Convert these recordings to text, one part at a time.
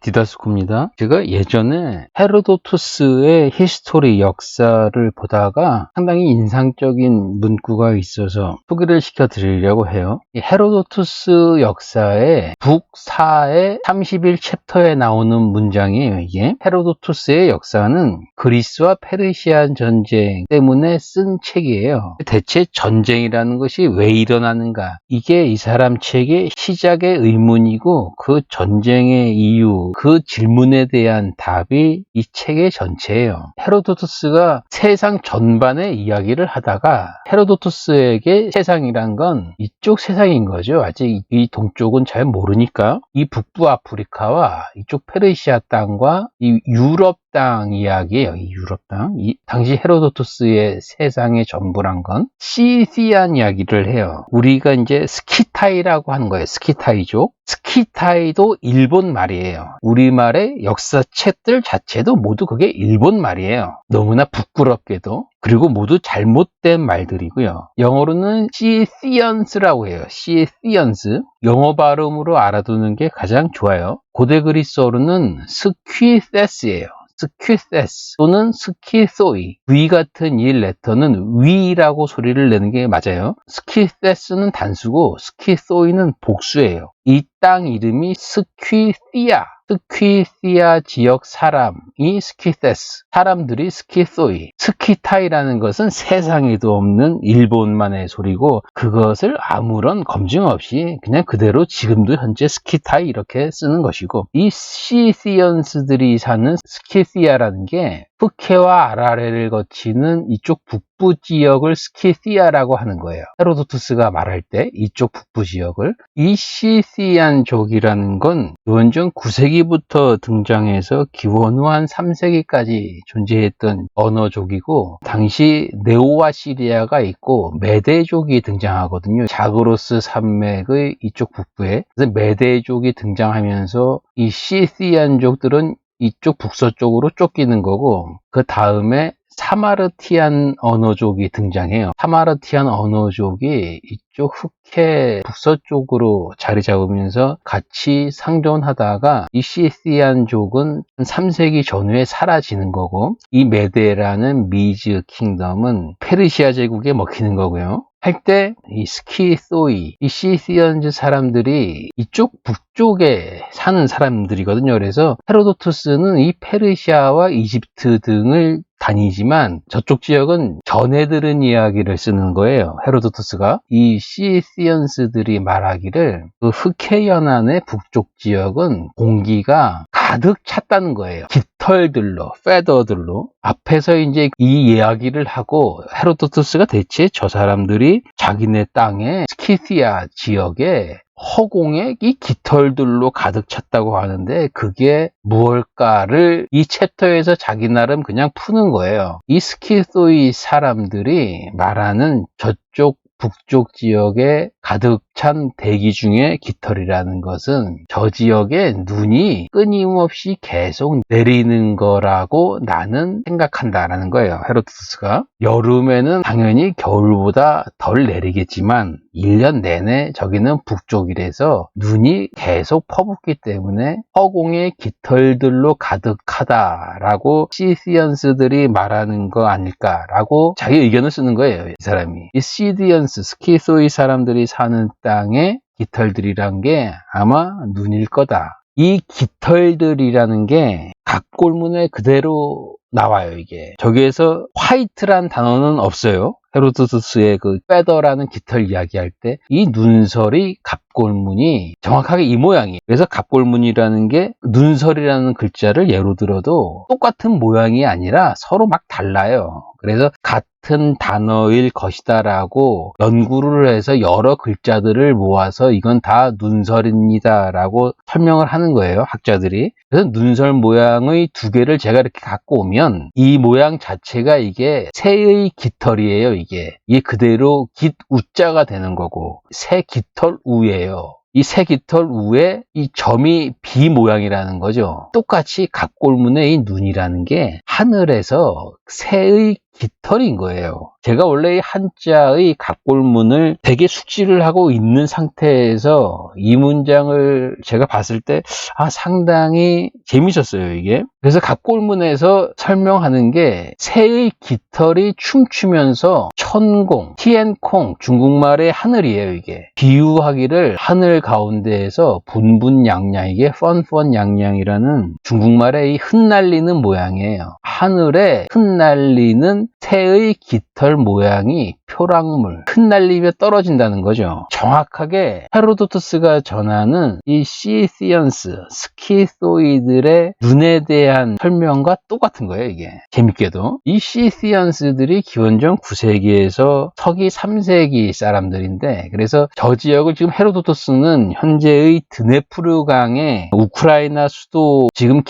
디다스코입니다. 제가 예전에 헤로도투스의 히스토리 역사를 보다가 상당히 인상적인 문구가 있어서 소개를 시켜드리려고 해요. 이 헤로도투스 역사의 북4의 31챕터에 나오는 문장이에요. 이게 헤로도투스의 역사는 그리스와 페르시아 전쟁 때문에 쓴 책이에요. 대체 전쟁이라는 것이 왜 일어나는가? 이게 이 사람 책의 시작의 의문이고 그 전쟁의 이유, 그 질문에 대한 답이 이 책의 전체예요. 헤로도투스가 세상 전반의 이야기를 하다가 헤로도투스에게 세상이란 건 이쪽 세상인 거죠. 아직 이 동쪽은 잘 모르니까 이 북부 아프리카와 이쪽 페르시아 땅과 이 유럽 땅 이야기예요. 이 유럽 땅. 당시 헤로도투스의 세상의 전부란 건 시시안 이야기를 해요. 우리가 이제 스키타이라고 하는 거예요. 스키타이족. 스키타이도 일본 말이에요. 우리말의 역사책들 자체도 모두 그게 일본 말이에요. 너무나 부끄럽게도. 그리고 모두 잘못된 말들이고요. 영어로는 시시언스라고 해요. 시시언스. 영어 발음으로 알아두는 게 가장 좋아요. 고대 그리스어로는 스퀴세스예요. 스퀴세스 또는 스키소이. V 같은 이 레터는 위라고 소리를 내는 게 맞아요. 스키세스는 단수고 스키소이는 복수예요. 이 땅 이름이 스퀴시아. 스퀴시아 지역 사람이 스키세스, 사람들이 스키소이. 스키타이라는 것은 세상에도 없는 일본만의 소리고 그것을 아무런 검증 없이 그냥 그대로 지금도 현재 스키타이 이렇게 쓰는 것이고, 이 시시언스들이 사는 스키시아라는 게 푸케와 아라레를 거치는 이쪽 북부 지역을 스키시아라고 하는 거예요. 헤로도투스가 말할 때 이쪽 북부 지역을. 이 시시안족이라는 건 기원전 9세기부터 등장해서 기원 후 한 3세기까지 존재했던 언어족이고, 당시 네오아시리아가 있고 메데족이 등장하거든요. 자그로스 산맥의 이쪽 북부에. 그래서 메데족이 등장하면서 이 시시안족들은 이쪽 북서쪽으로 쫓기는 거고, 그 다음에 사마르티안 언어족이 등장해요. 사마르티안 언어족이 이쪽 흑해 북서쪽으로 자리 잡으면서 같이 상존하다가 이 시시안족은 3세기 전후에 사라지는 거고, 이 메데라는 미즈 킹덤은 페르시아 제국에 먹히는 거고요. 할 때 이 스키소이, 이 시시언즈 사람들이 이쪽 북쪽에 사는 사람들이거든요. 그래서 헤로도투스는 이 페르시아와 이집트 등을 다니지만 저쪽 지역은 전해 들은 이야기를 쓰는 거예요. 헤로도투스가 이 시시언스들이 말하기를 그 흑해 연안의 북쪽 지역은 공기가 가득 찼다는 거예요. 깃털들로, 페더들로. 앞에서 이제 이 이야기를 하고 헤로도투스가 대체 저 사람들이 자기네 땅에 스키시아 지역에 허공에 이 깃털들로 가득 찼다고 하는데 그게 무엇일까를 이 챕터에서 자기 나름 그냥 푸는 거예요. 이 스키소이 사람들이 말하는 저쪽 북쪽 지역에 가득 찬 대기 중에 깃털이라는 것은 저 지역에 눈이 끊임없이 계속 내리는 거라고 나는 생각한다라는 거예요. 헤로도투스가. 여름에는 당연히 겨울보다 덜 내리겠지만 1년 내내 저기는 북쪽이라서 눈이 계속 퍼붓기 때문에 허공에 깃털들로 가득하다라고 시시언스들이 말하는 거 아닐까라고 자기 의견을 쓰는 거예요. 이 사람이. 이 시디언스, 스키소이 사람들이 사는 땅에 깃털들이란 게 아마 눈일 거다. 이 깃털들이라는 게 각골문에 그대로 나와요. 이게 저기에서 화이트란 단어는 없어요. 헤로도투스의 그 페더라는 깃털 이야기할 때 이 눈설이 갑골문이 정확하게 이 모양이에요. 그래서 갑골문이라는 게 눈설이라는 글자를 예로 들어도 똑같은 모양이 아니라 서로 막 달라요. 그래서 같은 단어일 것이다라고 연구를 해서 여러 글자들을 모아서 이건 다 눈설입니다라고 설명을 하는 거예요, 학자들이. 그래서 눈설 모양의 두 개를 제가 이렇게 갖고 오면 이 모양 자체가 이게 새의 깃털이에요. 이게 그대로 깃 우자가 되는 거고 새 깃털 우예요. 이 새 깃털 우에 이 점이 비 모양이라는 거죠. 똑같이 갑골문의 이 눈이라는 게 하늘에서 새의 깃털인 거예요. 제가 원래 이 한자의 갑골문을 되게 숙지를 하고 있는 상태에서 이 문장을 제가 봤을 때 상당히 재밌었어요, 이게. 그래서 갑골문에서 설명하는 게 새의 깃털이 춤추면서 천공, 티엔콩, 중국말의 하늘이에요, 이게. 비유하기를 하늘 가운데에서 분분양양, 이게 펀펀양양이라는 중국말의 이 흩날리는 모양이에요. 하늘에 흩날리는 새의 깃털 모양이 표랑물, 흩날리며 떨어진다는 거죠. 정확하게 헤로도토스가 전하는 이 시시언스, 스키소이들의 눈에 대한 설명과 똑같은 거예요, 이게. 재밌게도. 이 시시언스들이 기원전 9세기에서 서기 3세기 사람들인데, 그래서 저 지역을 지금 헤로도토스는 현재의 드네프르강의 우크라이나 수도 지금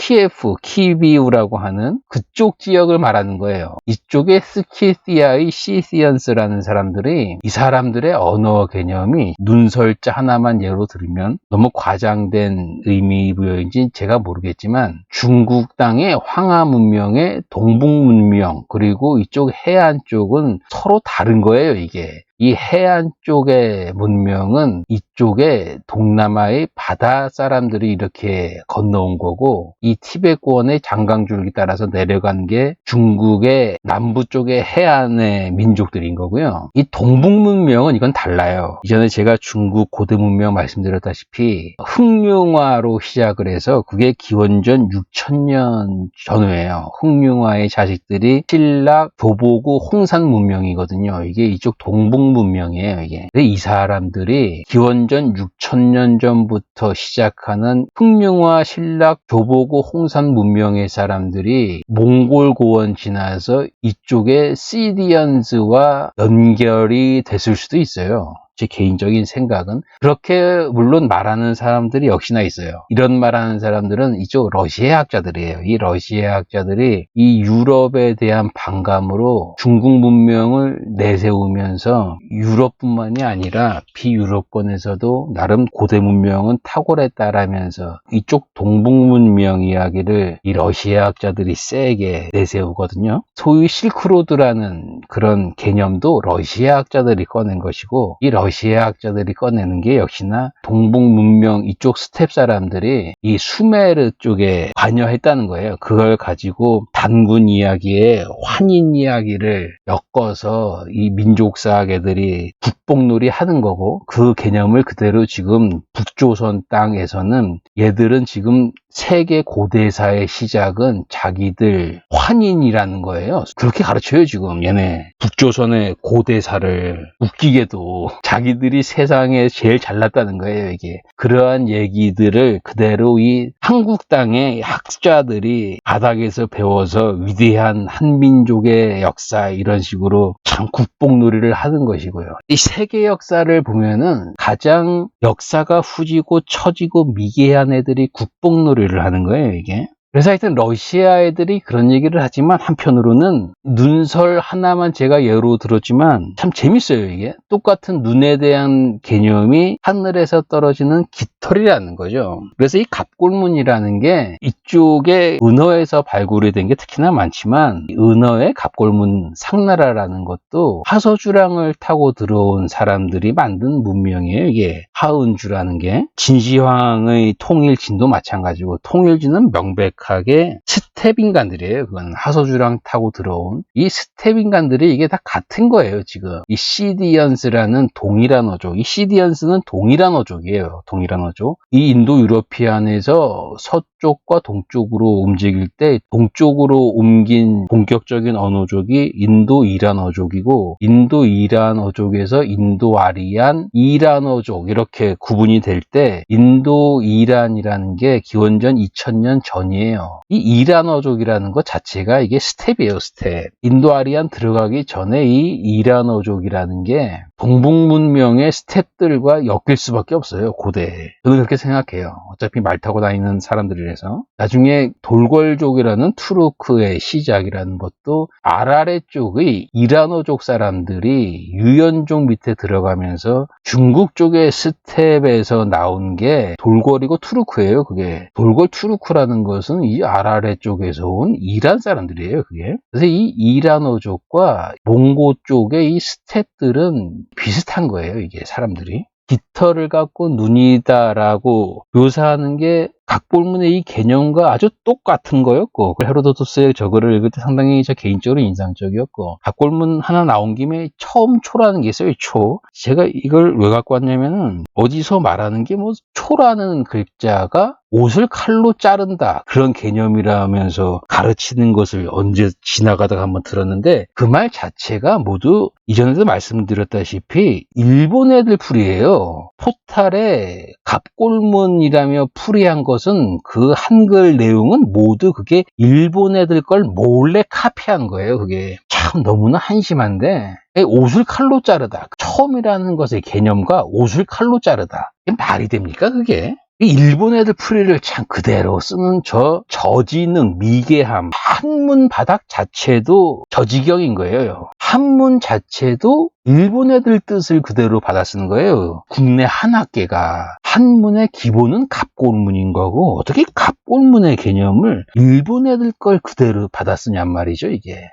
키비우라고 하는 그쪽 지역을 말하는 거예요. 이쪽에 스키시아의 시시언스라는 사람들이, 이 사람들의 언어 개념이 눈설자 하나만 예로 들으면 너무 과장된 의미부여인지 제가 모르겠지만 중국 땅의 황하 문명의 동북 문명 그리고 이쪽 해안 쪽은 서로 다른 거예요, 이게. 이 해안 쪽의 문명은 이쪽에 동남아의 바다 사람들이 이렇게 건너온 거고, 이 티베트권의 장강줄기 따라서 내려간 게 중국의 남부 쪽의 해안의 민족들인 거고요. 이 동북 문명은 이건 달라요. 이전에 제가 중국 고대 문명 말씀드렸다시피 흑룡화로 시작을 해서 그게 기원전 6000년 전후예요. 흑룡화의 자식들이 신라, 교보고, 홍산 문명이거든요. 이게 이쪽 동북 문명이에요, 이게. 근데 이 사람들이 기원전 6000년 전부터 시작하는 흑룡화, 신라, 교보고, 홍산 문명의 사람들이 몽골 고원 지나서 이쪽에 시디언즈와 연결이 됐을 수도 있어요. 제 개인적인 생각은. 그렇게 물론 말하는 사람들이 역시나 있어요. 이런 말하는 사람들은 이쪽 러시아 학자들이에요. 이 러시아 학자들이 이 유럽에 대한 반감으로 중국 문명을 내세우면서 유럽뿐만이 아니라 비유럽권에서도 나름 고대 문명은 탁월했다라면서 이쪽 동북 문명 이야기를 이 러시아 학자들이 세게 내세우거든요. 소위 실크로드라는 그런 개념도 러시아 학자들이 꺼낸 것이고, 이 러시아 학자들이 꺼내는 게 역시나 동북 문명 이쪽 스텝 사람들이 이 수메르 쪽에 관여했다는 거예요. 그걸 가지고 단군 이야기에 환인 이야기를 엮어서 이 민족사학애들이 북복놀이 하는 거고, 그 개념을 그대로 지금 북조선 땅에서는 얘들은 지금 세계 고대사의 시작은 자기들 환인이라는 거예요. 그렇게 가르쳐요, 지금 얘네. 북조선의 고대사를. 웃기게도 자기들이 세상에 제일 잘났다는 거예요, 이게. 그러한 얘기들을 그대로 이 한국 땅의 학자들이 바닥에서 배워서 위대한 한민족의 역사 이런 식으로 참 국복놀이를 하는 것이고요. 이 세계 역사를 보면은 가장 역사가 후지고 처지고 미개한 애들이 국복놀이를 하는 거예요, 이게. 그래서 하여튼 러시아 애들이 그런 얘기를 하지만 한편으로는 눈설 하나만 제가 예로 들었지만 참 재밌어요, 이게. 똑같은 눈에 대한 개념이 하늘에서 떨어지는 깃털이라는 거죠. 그래서 이 갑골문이라는 게 이쪽에 은어에서 발굴이 된 게 특히나 많지만, 은어의 갑골문 상나라라는 것도 하서주랑을 타고 들어온 사람들이 만든 문명이에요, 이게. 하은주라는 게. 진시황의 통일진도 마찬가지고, 통일진은 명백하게 스텝 인간들이에요. 그건 하서주랑 타고 들어온 이 스텝 인간들이 이게 다 같은 거예요, 지금. 이 시디언스라는 동일한 어족, 이 시디언스는 동일한 어족이에요. 동일한 어족. 이 인도 유러피안에서 서쪽과 동쪽으로 움직일 때 동쪽으로 옮긴 본격적인 언어족이 인도 이란어족이고, 인도 이란어족에서 인도 아리안, 이란어족 이렇게 구분이 될 때 인도 이란이라는 게 기원전 2000년 전이에요. 이 이란어족이라는 것 자체가 이게 스텝이에요, 스텝. 인도 아리안 들어가기 전에 이 이란어족이라는 게 동북 문명의 스텝들과 엮일 수밖에 없어요. 고대에. 저는 그렇게 생각해요. 어차피 말 타고 다니는 사람들이라서. 나중에 돌궐족이라는 투르크의 시작이라는 것도 아라레 쪽의 이라노족 사람들이 유연족 밑에 들어가면서 중국 쪽의 스텝에서 나온 게 돌궐이고 투르크예요. 그게 돌궐 투르크라는 것은 이 아라레 쪽에서 온 이란 사람들이에요. 그게. 그래서 이 이라노족과 몽고 쪽의 이 스텝들은 비슷한 거예요. 이게 사람들이. 깃털을 갖고 눈이다라고 묘사하는 게 각볼문의 이 개념과 아주 똑같은 거였고, 헤로도토스의 저거를 읽을 때 상당히 저 개인적으로 인상적이었고, 각볼문 하나 나온 김에 처음 초라는 게 있어요. 초. 제가 이걸 왜 갖고 왔냐면은 어디서 말하는 게 뭐 초라는 글자가 옷을 칼로 자른다 그런 개념이라면서 가르치는 것을 언제 지나가다가 한번 들었는데, 그 말 자체가 모두 이전에도 말씀드렸다시피 일본 애들 풀이에요. 포탈에 갑골문이라며 풀이한 것은 그 한글 내용은 모두 그게 일본 애들 걸 몰래 카피한 거예요. 그게 참 너무나 한심한데, 옷을 칼로 자르다, 처음이라는 것의 개념과 옷을 칼로 자르다, 이게 말이 됩니까 그게? 일본 애들 풀이를 참 그대로 쓰는 저지능, 미개함, 한문 바닥 자체도 저지경인 거예요. 한문 자체도 일본 애들 뜻을 그대로 받아 쓰는 거예요. 국내 한학계가. 한문의 기본은 갑골문인 거고 어떻게 갑골문의 개념을 일본 애들 걸 그대로 받아 쓰냔 말이죠, 이게.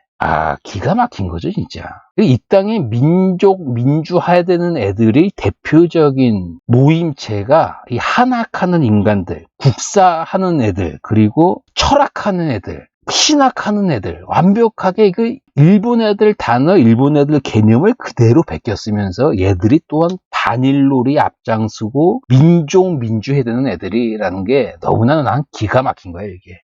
기가 막힌 거죠, 진짜. 이 땅에 민주화해야 되는 애들이 대표적인 모임체가 이 한학하는 인간들, 국사하는 애들, 그리고 철학하는 애들, 신학하는 애들, 완벽하게 그 일본 애들 단어, 일본 애들 개념을 그대로 베꼈으면서 얘들이 또한 반일놀이 앞장서고 민주해야 되는 애들이라는 게 너무나 난 기가 막힌 거예요, 이게.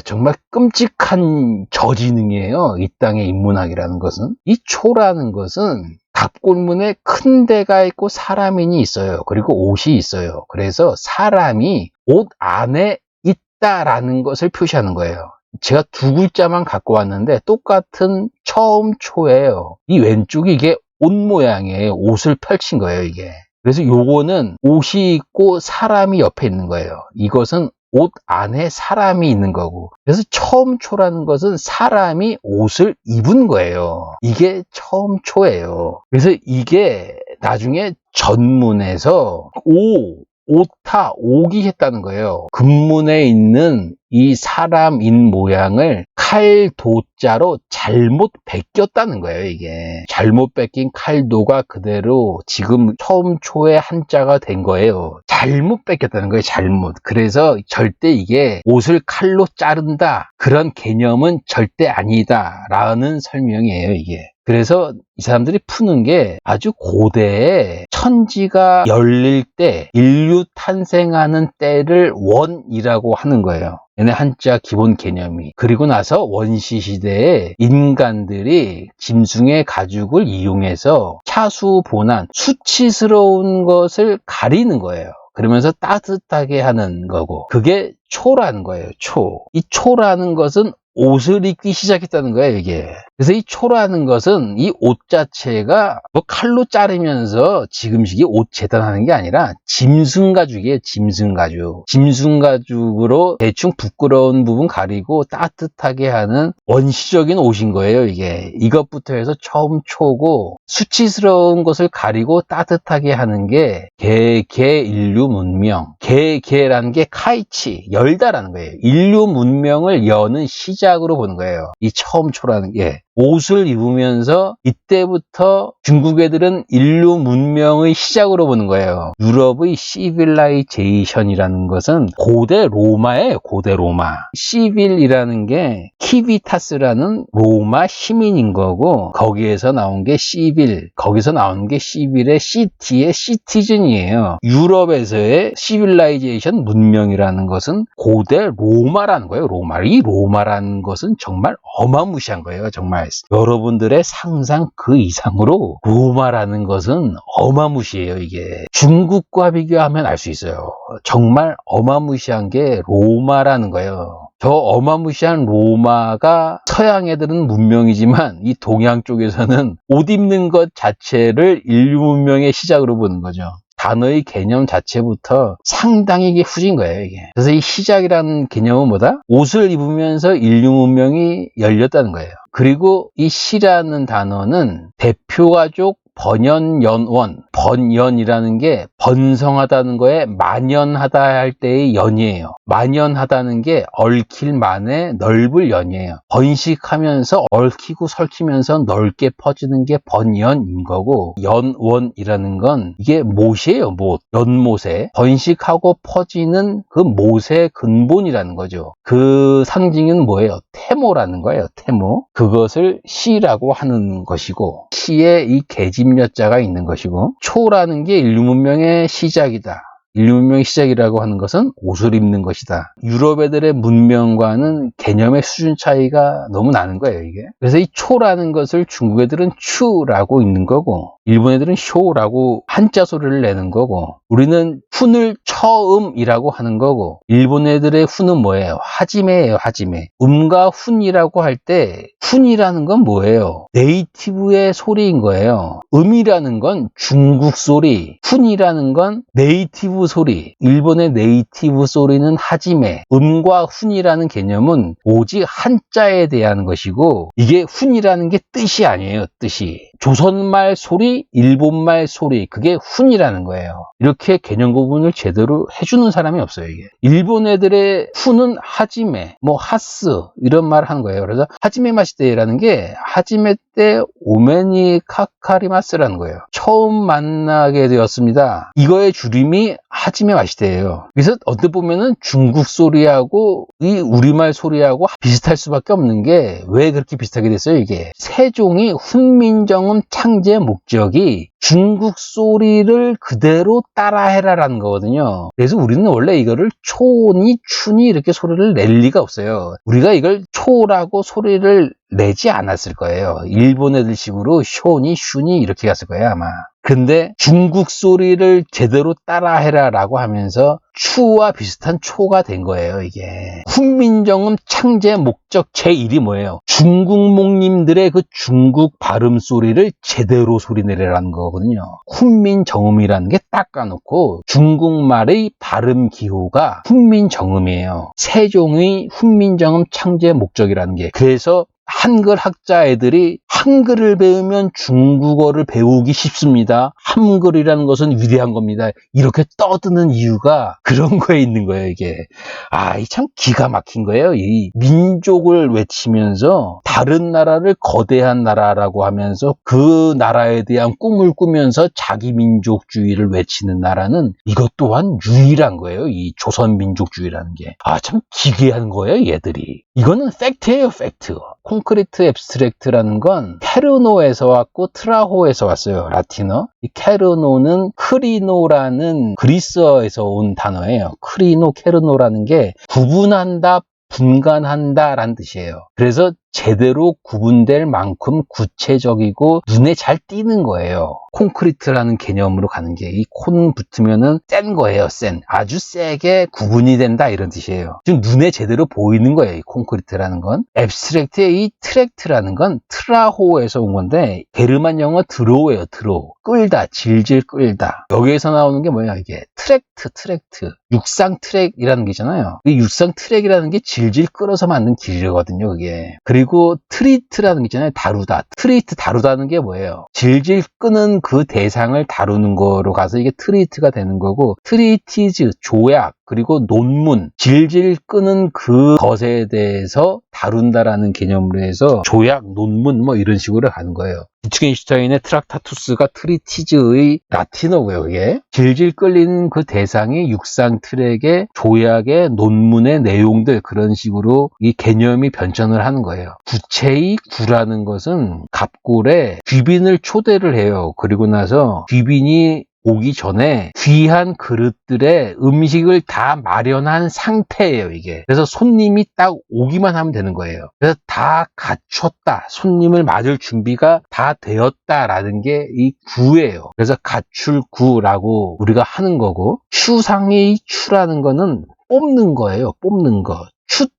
정말 끔찍한 저지능이에요. 이 땅의 인문학이라는 것은. 이 초라는 것은 갑골문에 큰 데가 있고 사람인이 있어요. 그리고 옷이 있어요. 그래서 사람이 옷 안에 있다라는 것을 표시하는 거예요. 제가 두 글자만 갖고 왔는데 똑같은 처음 초예요. 이 왼쪽이 이게 옷 모양이에요. 옷을 펼친 거예요, 이게. 그래서 요거는 옷이 있고 사람이 옆에 있는 거예요. 이것은 옷 안에 사람이 있는 거고, 그래서 처음 초라는 것은 사람이 옷을 입은 거예요. 이게 처음 초예요. 그래서 이게 나중에 전문에서 오타, 오기 했다는 거예요. 근문에 있는 이 사람인 모양을 칼도자로 잘못 베꼈다는 거예요, 이게. 잘못 베낀 칼도가 그대로 지금 처음 초의 한자가 된 거예요. 잘못 뺏겼다는 거예요, 잘못. 그래서 절대 이게 옷을 칼로 자른다, 그런 개념은 절대 아니다 라는 설명이에요, 이게. 그래서 이 사람들이 푸는 게 아주 고대에 천지가 열릴 때, 인류 탄생하는 때를 원이라고 하는 거예요. 얘네 한자 기본 개념이. 그리고 나서 원시 시대에 인간들이 짐승의 가죽을 이용해서 차수본한 수치스러운 것을 가리는 거예요. 그러면서 따뜻하게 하는 거고, 그게 초라는 거예요. 초. 이 초라는 것은 옷을 입기 시작했다는 거예요, 이게. 그래서 이 초라는 것은 이 옷 자체가 뭐 칼로 자르면서 지금식이 옷 재단하는 게 아니라 짐승가죽이에요, 짐승가죽. 짐승가죽으로 대충 부끄러운 부분 가리고 따뜻하게 하는 원시적인 옷인 거예요, 이게. 이것부터 해서 처음 초고, 수치스러운 것을 가리고 따뜻하게 하는 게 인류 문명. 개라는 게 카이치, 열다라는 거예요. 인류 문명을 여는 시작으로 보는 거예요. 이 처음 초라는 게. 옷을 입으면서 이때부터 중국 애들은 인류 문명의 시작으로 보는 거예요. 유럽의 시빌라이제이션이라는 것은 고대 로마예요, 고대 로마. 시빌이라는 게 키비타스라는 로마 시민인 거고, 거기에서 나온 게 시빌, 거기서 나온 게 시빌의 시티의 시티즌이에요. 유럽에서의 시빌라이제이션 문명이라는 것은 고대 로마라는 거예요, 로마. 이 로마라는 것은 정말 어마무시한 거예요, 정말. 여러분들의 상상 그 이상으로 로마라는 것은 어마무시해요, 이게. 중국과 비교하면 알 수 있어요. 정말 어마무시한 게 로마라는 거예요. 저 어마무시한 로마가 서양 애들은 문명이지만 이 동양 쪽에서는 옷 입는 것 자체를 인류 문명의 시작으로 보는 거죠. 단어의 개념 자체부터 상당히 이게 후진 거예요, 이게. 그래서 이 시작이라는 개념은 뭐다? 옷을 입으면서 인류 문명이 열렸다는 거예요. 그리고 이 시라는 단어는 대표가족 번연연원, 번연이라는 게 번성하다는 거에 만연하다 할 때의 연이에요. 만연하다는 게 얽힐 만에 넓을 연이에요. 번식하면서 얽히고 설키면서 넓게 퍼지는 게 번연인 거고, 연원이라는 건 이게 못이에요, 못. 연못에 번식하고 퍼지는 그 못의 근본이라는 거죠. 그 상징은 뭐예요? 태모라는 거예요, 태모. 그것을 시라고 하는 것이고, 시에 이 계집여자가 있는 것이고, 초라는 게 인류 문명의 시작이다. 인류 문명의 시작이라고 하는 것은 옷을 입는 것이다. 유럽 애들의 문명과는 개념의 수준 차이가 너무 나는 거예요, 이게. 그래서 이 초라는 것을 중국 애들은 추라고 읽는 거고, 일본 애들은 쇼라고 한자 소리를 내는 거고, 우리는 훈을 처음이라고 하는 거고, 일본 애들의 훈은 뭐예요? 하지메예요, 하지메. 음과 훈이라고 할 때 훈이라는 건 뭐예요? 네이티브의 소리인 거예요. 음이라는 건 중국 소리, 훈이라는 건 네이티브 소리. 일본의 네이티브 소리는 하지메. 음과 훈이라는 개념은 오직 한자에 대한 것이고, 이게 훈이라는 게 뜻이 아니에요, 뜻이. 조선말 소리, 일본말 소리, 그게 훈이라는 거예요. 이렇게 개념 구분을 제대로 해주는 사람이 없어요, 이게. 일본 애들의 훈은 하지메, 뭐 하스 이런 말을 하는 거예요. 그래서 하지메 마시테라는 게 하지메 때 오메니 카카리마스라는 거예요. 처음 만나게 되었습니다. 이거의 줄임이 하지메 마시테예요. 그래서 어떻게 보면은 중국 소리하고 이 우리말 소리하고 비슷할 수밖에 없는 게, 왜 그렇게 비슷하게 됐어요, 이게? 세종이 훈민정음 창제 목적이 중국 소리를 그대로 따라해라라는 거거든요. 그래서 우리는 원래 이거를 초니, 춘이 이렇게 소리를 낼 리가 없어요. 우리가 이걸 초라고 소리를 내지 않았을 거예요. 일본 애들 식으로 쇼니, 슈니 이렇게 갔을 거예요, 아마. 근데 중국 소리를 제대로 따라해라라고 하면서 추와 비슷한 초가 된 거예요, 이게. 훈민정음 창제 목적 제1이 뭐예요? 중국몽님들의 그 중국 발음 소리를 제대로 소리내라는 거거든요. 훈민정음이라는 게 딱 까놓고 중국말의 발음 기호가 훈민정음이에요. 세종의 훈민정음 창제 목적이라는 게. 그래서 한글 학자 애들이 한글을 배우면 중국어를 배우기 쉽습니다. 한글이라는 것은 위대한 겁니다. 이렇게 떠드는 이유가 그런 거에 있는 거예요, 이게. 이 참 기가 막힌 거예요. 이 민족을 외치면서 다른 나라를 거대한 나라라고 하면서 그 나라에 대한 꿈을 꾸면서 자기 민족주의를 외치는 나라는 이것 또한 유일한 거예요. 이 조선민족주의라는 게. 참 기괴한 거예요, 얘들이. 이거는 팩트예요, 팩트. 콘크리트 앱스트랙트라는 건 케르노에서 왔고 트라호에서 왔어요, 라틴어. 이 케르노는 크리노라는 그리스어에서 온 단어예요. 크리노, 케르노라는 게 구분한다, 분간한다라는 뜻이에요. 그래서 제대로 구분될 만큼 구체적이고 눈에 잘 띄는 거예요. 콘크리트라는 개념으로 가는 게, 이 콘 붙으면은 센 거예요, 센. 아주 세게 구분이 된다 이런 뜻이에요. 지금 눈에 제대로 보이는 거예요, 이 콘크리트라는 건. 앱스트랙트의 이 트랙트라는 건 트라호에서 온 건데, 게르만 영어 드로우예요, 드로우. 끌다, 질질 끌다. 여기에서 나오는 게 뭐야, 이게. 트랙트. 육상 트랙이라는 게 있잖아요. 이 육상 트랙이라는 게 질질 끌어서 만든 길이거든요, 그게. 그리고 트리트라는 게 있잖아요. 다루다. 트리트, 다루다는 게 뭐예요? 질질 끄는 그 대상을 다루는 거로 가서 이게 트리트가 되는 거고, 트리티즈, 조약, 그리고 논문, 질질 끄는 그 것에 대해서 다룬다라는 개념으로 해서 조약, 논문 뭐 이런 식으로 가는 거예요. 위트겐슈타인의 트락타투스가 트리티즈의 라틴어고요, 이게. 질질 끌리는 그 대상이 육상 트랙의 조약의 논문의 내용들, 그런 식으로 이 개념이 변천을 하는 거예요. 구체의 구라는 것은 갑골에 귀빈을 초대를 해요. 그리고 나서 귀빈이 오기 전에 귀한 그릇들에 음식을 다 마련한 상태예요, 이게. 그래서 손님이 딱 오기만 하면 되는 거예요. 그래서 다 갖췄다, 손님을 맞을 준비가 다 되었다라는 게 이 구예요. 그래서 가출구라고 우리가 하는 거고, 추상의 추라는 거는 뽑는 거예요, 뽑는 거.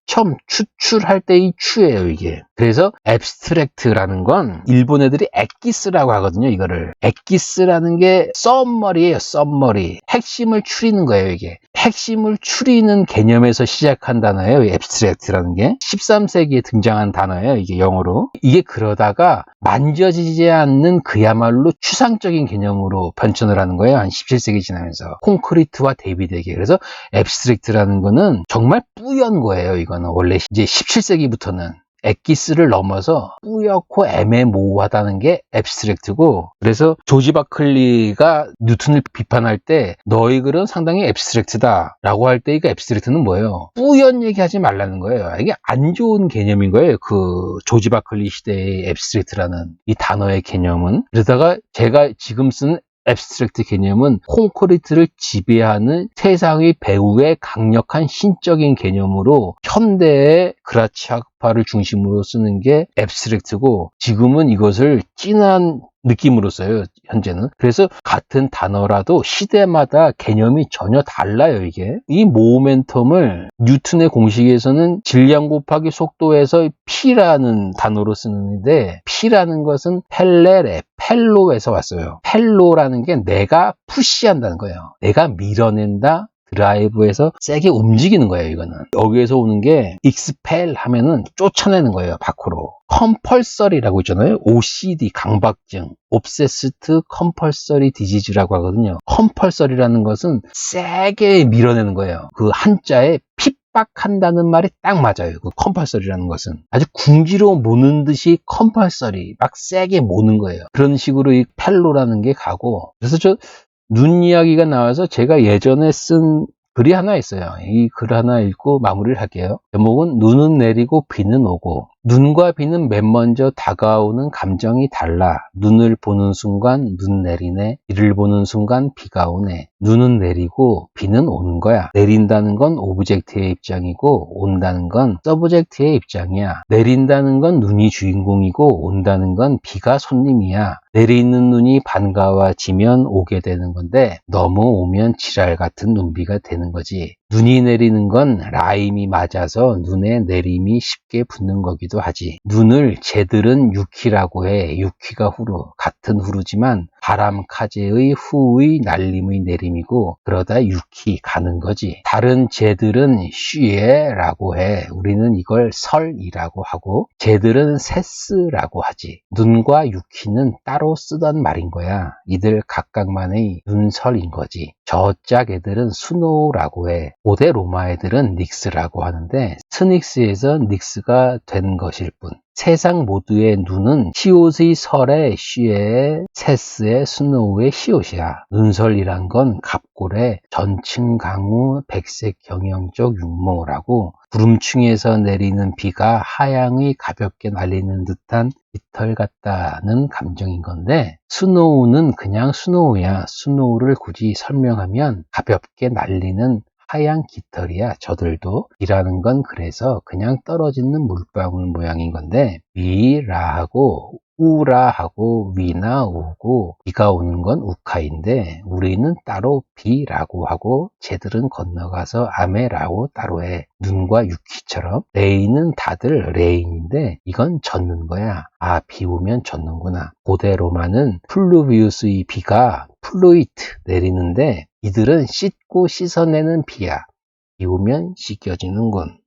추첨, 추출할 때의 추예요, 이게. 그래서 abstract라는 건 일본 애들이 엑기스라고 하거든요, 이거를. 엑기스라는 게 썸머리예요, 썸머리. 핵심을 추리는 거예요, 이게. 핵심을 추리는 개념에서 시작한 단어예요, 이 abstract라는 게. 13세기에 등장한 단어예요, 이게 영어로. 이게 그러다가 만져지지 않는 그야말로 추상적인 개념으로 변천을 하는 거예요, 한 17세기 지나면서. 콘크리트와 대비되게. 그래서 abstract라는 거는 정말 뿌연 거예요, 이거는. 원래 이제 17세기부터는. 엑기스를 넘어서 뿌옇고 애매모호하다는 게 앱스트랙트고, 그래서 조지 바클리가 뉴턴을 비판할 때 너희 글은 상당히 앱스트랙트다 라고 할 때, 이거 앱스트랙트는 뭐예요? 뿌연 얘기하지 말라는 거예요. 이게 안 좋은 개념인 거예요, 그 조지 바클리 시대의 앱스트랙트라는 이 단어의 개념은. 그러다가 제가 지금 쓴 앱스트랙트 개념은 콘크리트를 지배하는 세상의 배후의 강력한 신적인 개념으로 현대의 그라치아파를 중심으로 쓰는 게 앱스트랙트고, 지금은 이것을 진한 느낌으로 써요, 현재는. 그래서 같은 단어라도 시대마다 개념이 전혀 달라요, 이게. 이 모멘텀을 뉴턴의 공식에서는 질량 곱하기 속도에서 P라는 단어로 쓰는데, P라는 것은 펠로에서 왔어요. 펠로라는 게 내가 푸시한다는 거예요. 내가 밀어낸다, 드라이브에서 세게 움직이는 거예요, 이거는. 여기에서 오는 게 expel 하면은 쫓아내는 거예요, 밖으로. compulsory라고 있잖아요. OCD, 강박증. obsessed compulsory disease라고 하거든요. compulsory라는 것은 세게 밀어내는 거예요. 그 한자에 핍박한다는 말이 딱 맞아요. 그 compulsory라는 것은. 아주 궁지로 모는 듯이 compulsory, 막 세게 모는 거예요. 그런 식으로 이 펠로라는 게 가고, 그래서 눈 이야기가 나와서 제가 예전에 쓴 글이 하나 있어요. 이 글 하나 읽고 마무리를 할게요. 제목은 눈은 내리고 비는 오고. 눈과 비는 맨 먼저 다가오는 감정이 달라. 눈을 보는 순간 눈 내리네. 비를 보는 순간 비가 오네. 눈은 내리고 비는 오는 거야. 내린다는 건 오브젝트의 입장이고 온다는 건 서브젝트의 입장이야. 내린다는 건 눈이 주인공이고 온다는 건 비가 손님이야. 내리는 눈이 반가워지면 오게 되는 건데 너무 오면 지랄 같은 눈비가 되는 거지. 눈이 내리는 건 라임이 맞아서 눈에 내림이 쉽게 붙는 거기도 하지. 눈을 쟤들은 유키라고 해. 유키가 후루, 같은 후루지만 바람카제의 후의 날림의 내림이고, 그러다 유키 가는 거지. 다른 쟤들은 쉬에라고 해. 우리는 이걸 설이라고 하고, 쟤들은 세스라고 하지. 눈과 유키는 따로 쓰던 말인 거야. 이들 각각만의 눈설인 거지. 저짝 애들은 스노우라고 해. 고대 로마 애들은 닉스라고 하는데 스닉스에서 닉스가 된 것일 뿐. 세상 모두의 눈은 시옷의 설의 쉬에, 세스의 스노우의 시옷이야. 눈설이란 건 갑골의 전층 강우 백색 경영적 육모라고, 구름층에서 내리는 비가 하양의 가볍게 날리는 듯한 깃털 같다는 감정인 건데, 스노우는 그냥 스노우야. 스노우를 굳이 설명하면 가볍게 날리는 하얀 깃털이야. 저들도. 비라는 건 그래서 그냥 떨어지는 물방울 모양인 건데, 위라하고 우라하고 위나 우고, 비가 오는 건 우카인데 우리는 따로 비라고 하고, 쟤들은 건너가서 아메라고 따로 해. 눈과 유키처럼. 레인은 다들 레인인데 이건 젖는 거야. 아, 비 오면 젖는구나. 고대 로마는 플루비우스의 비가 플루이트 내리는데 이들은 씻고 씻어내는 비야. 비 오면 씻겨지는군.